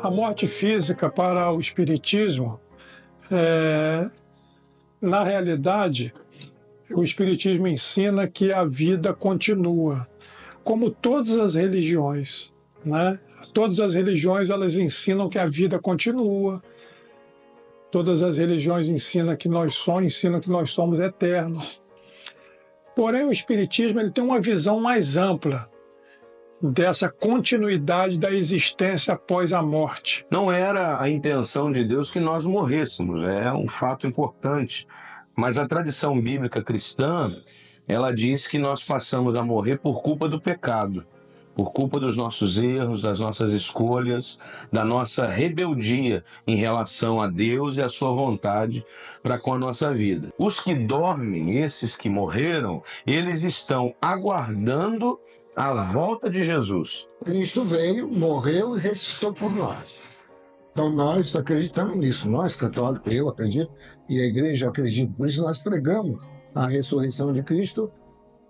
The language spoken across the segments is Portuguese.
A morte física para o espiritismo, na realidade, o espiritismo ensina que a vida continua, como todas as religiões, né? Todas as religiões elas ensinam que a vida continua. Todas as religiões ensinam que nós somos eternos. Porém, o espiritismo ele tem uma visão mais ampla dessa continuidade da existência após a morte. Não era a intenção de Deus que nós morrêssemos, é um fato importante. Mas a tradição bíblica cristã, ela diz que nós passamos a morrer por culpa do pecado, por culpa dos nossos erros, das nossas escolhas, da nossa rebeldia em relação a Deus e a sua vontade para com a nossa vida. Os que dormem, esses que morreram, eles estão aguardando a volta de Jesus. Cristo veio, morreu e ressuscitou por nós. Então nós acreditamos nisso, nós católicos, eu acredito, e a igreja acredita. Por isso nós pregamos a ressurreição de Cristo,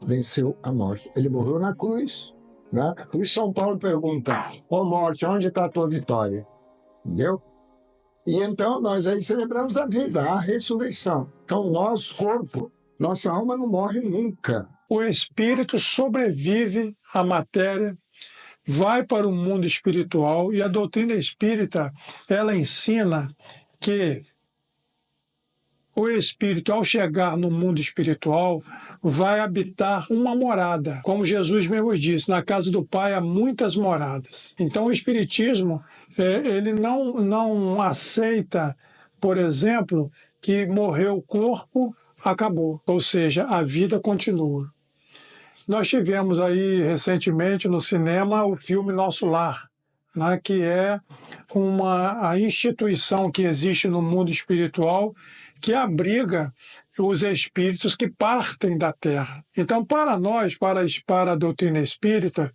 venceu a morte. Ele morreu na cruz, né? Por isso São Paulo pergunta, ó morte, onde está a tua vitória? Entendeu? E então nós aí celebramos a vida, a ressurreição. Então nosso corpo, nossa alma não morre nunca. O espírito sobrevive à matéria, vai para o mundo espiritual, e a doutrina espírita, ela ensina que o espírito, ao chegar no mundo espiritual, vai habitar uma morada. Como Jesus mesmo disse, na casa do Pai há muitas moradas. Então o espiritismo, ele não aceita, por exemplo, que morreu o corpo, acabou. Ou seja, a vida continua. Nós tivemos aí recentemente no cinema o filme Nosso Lar, né, que é a instituição que existe no mundo espiritual que abriga os espíritos que partem da Terra. Então, para nós, para a doutrina espírita,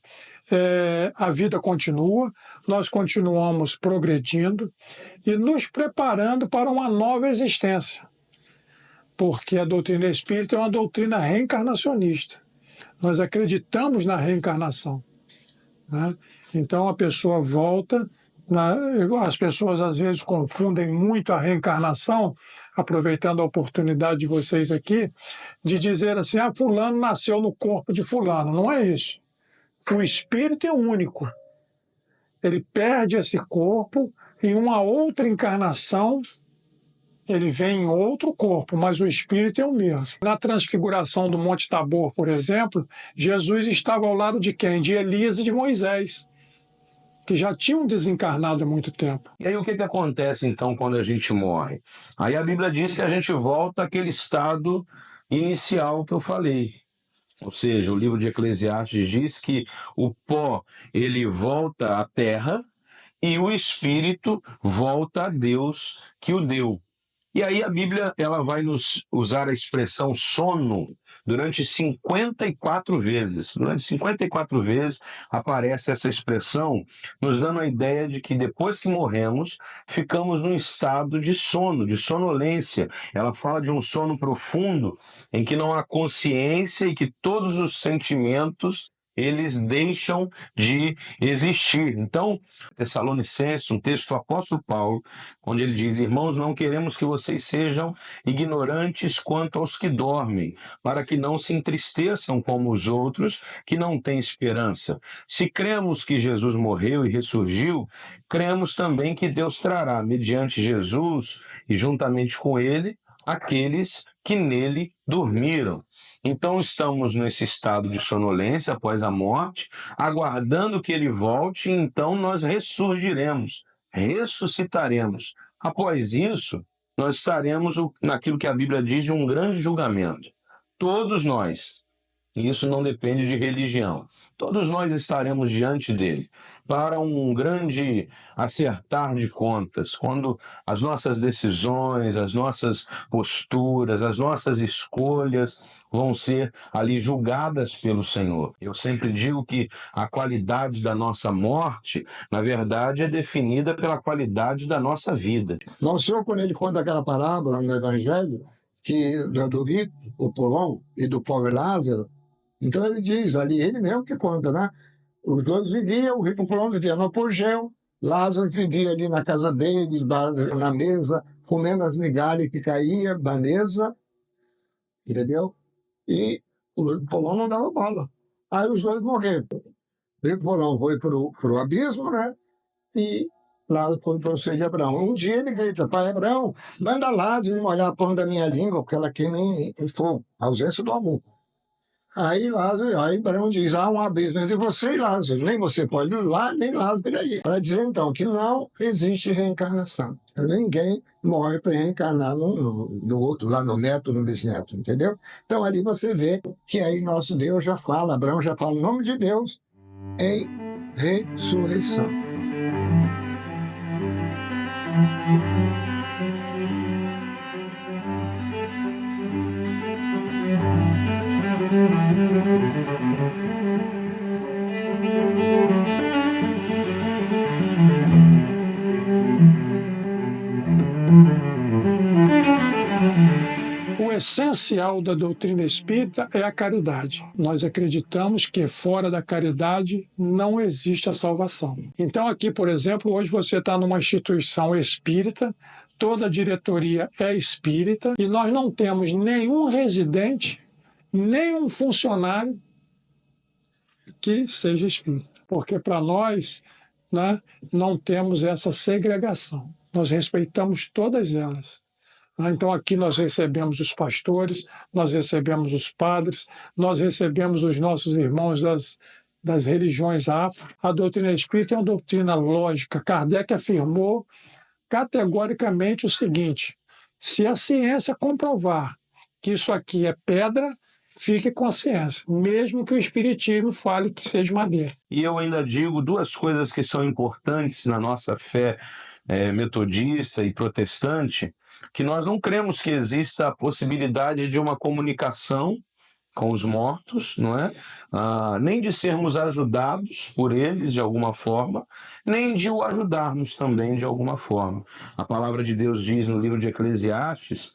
a vida continua, nós continuamos progredindo e nos preparando para uma nova existência, porque a doutrina espírita é uma doutrina reencarnacionista. Nós acreditamos na reencarnação, né? Então a pessoa volta, as pessoas às vezes confundem muito a reencarnação, aproveitando a oportunidade de vocês aqui, de dizer assim, fulano nasceu no corpo de fulano. Não é isso. O espírito é único. Ele perde esse corpo em uma outra encarnação, ele vem em outro corpo, mas o espírito é o mesmo. Na transfiguração do Monte Tabor, por exemplo, Jesus estava ao lado de quem? De Elias e de Moisés, que já tinham desencarnado há muito tempo. E aí o que acontece então quando a gente morre? Aí a Bíblia diz que a gente volta àquele estado inicial que eu falei. Ou seja, o livro de Eclesiastes diz que o pó ele volta à terra e o espírito volta a Deus que o deu. E aí a Bíblia ela vai nos usar a expressão sono durante 54 vezes. Durante 54 vezes aparece essa expressão, nos dando a ideia de que depois que morremos, ficamos num estado de sono, de sonolência. Ela fala de um sono profundo, em que não há consciência e que todos os sentimentos eles deixam de existir. Então, Tessalonicenses, um texto do apóstolo Paulo, onde ele diz, irmãos, não queremos que vocês sejam ignorantes quanto aos que dormem, para que não se entristeçam como os outros que não têm esperança. Se cremos que Jesus morreu e ressurgiu, cremos também que Deus trará, mediante Jesus e juntamente com ele, aqueles que nele dormiram. Então estamos nesse estado de sonolência após a morte, aguardando que ele volte, e então nós ressurgiremos, ressuscitaremos. Após isso, nós estaremos naquilo que a Bíblia diz de um grande julgamento. Todos nós, e isso não depende de religião, todos nós estaremos diante dele para um grande acertar de contas, quando as nossas decisões, as nossas posturas, as nossas escolhas vão ser ali julgadas pelo Senhor. Eu sempre digo que a qualidade da nossa morte, na verdade, é definida pela qualidade da nossa vida. Nosso Senhor, quando ele conta aquela parábola no Evangelho, do rico, o pulão, e do pobre Lázaro, então ele diz ali, ele mesmo que conta, né? Os dois viviam, o rico pulão vivia no apogeu, Lázaro vivia ali na casa dele, na mesa, comendo as migalhas que caíam da mesa, entendeu? E o Polão não dava bola. Aí os dois morreram. O Polão foi pro abismo, né? E Lázaro foi para o seio de Abraão. Um dia ele grita: pai Abraão, manda Lázaro molhar a ponta da minha língua, porque ela queima em fogo, a ausência do amor. Aí Abraão diz: há um abismo entre você e Lázaro, nem você pode ir lá, nem Lázaro ir aí. Para dizer então que não existe reencarnação. Ninguém morre para reencarnar no outro, lá no neto, no bisneto, entendeu? Então ali você vê que aí nosso Deus já fala, Abraão já fala em nome de Deus em ressurreição. O essencial da doutrina espírita é a caridade. Nós acreditamos que fora da caridade não existe a salvação. Então aqui, por exemplo, hoje você está numa instituição espírita, toda a diretoria é espírita e nós não temos nenhum residente, nenhum funcionário que seja espírita. Porque para nós, né, não temos essa segregação. Nós respeitamos todas elas. Então aqui nós recebemos os pastores, nós recebemos os padres, nós recebemos os nossos irmãos das religiões afro. A doutrina espírita é uma doutrina lógica. Kardec afirmou categoricamente o seguinte: se a ciência comprovar que isso aqui é pedra, fique com a ciência, mesmo que o espiritismo fale que seja madeira. E eu ainda digo duas coisas que são importantes na nossa fé metodista e protestante, que nós não cremos que exista a possibilidade de uma comunicação com os mortos, não é? Nem de sermos ajudados por eles de alguma forma, nem de o ajudarmos também de alguma forma. A palavra de Deus diz no livro de Eclesiastes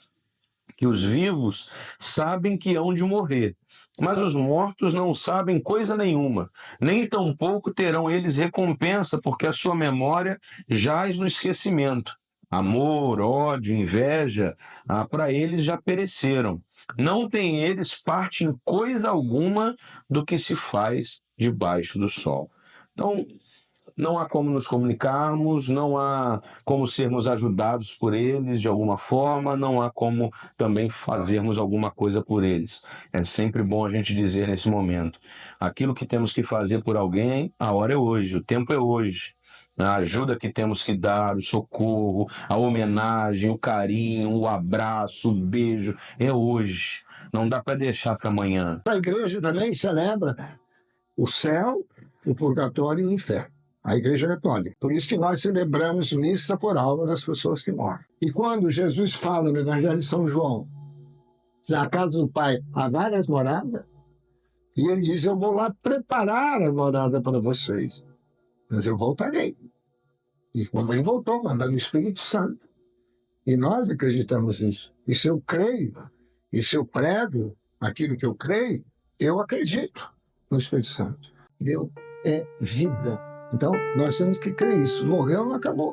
que os vivos sabem que hão de morrer, mas os mortos não sabem coisa nenhuma, nem tampouco terão eles recompensa, porque a sua memória jaz no esquecimento. Amor, ódio, inveja, para eles já pereceram. Não têm eles parte em coisa alguma do que se faz debaixo do sol. Então, não há como nos comunicarmos, não há como sermos ajudados por eles de alguma forma, não há como também fazermos alguma coisa por eles. É sempre bom a gente dizer nesse momento: aquilo que temos que fazer por alguém, a hora é hoje, o tempo é hoje. A ajuda que temos que dar, o socorro, a homenagem, o carinho, o abraço, o beijo, é hoje. Não dá para deixar para amanhã. A igreja também celebra o céu, o purgatório e o inferno. A igreja católica. Por isso que nós celebramos missa por alma das pessoas que morrem. E quando Jesus fala no Evangelho de São João, na casa do Pai há várias moradas, e ele diz: eu vou lá preparar a morada para vocês, mas eu voltarei. E como ele voltou, mandando o Espírito Santo. E nós acreditamos nisso. E se eu creio, e se eu prego aquilo que eu creio, eu acredito no Espírito Santo. Deus é vida. Então, nós temos que crer isso. Morreu, não acabou.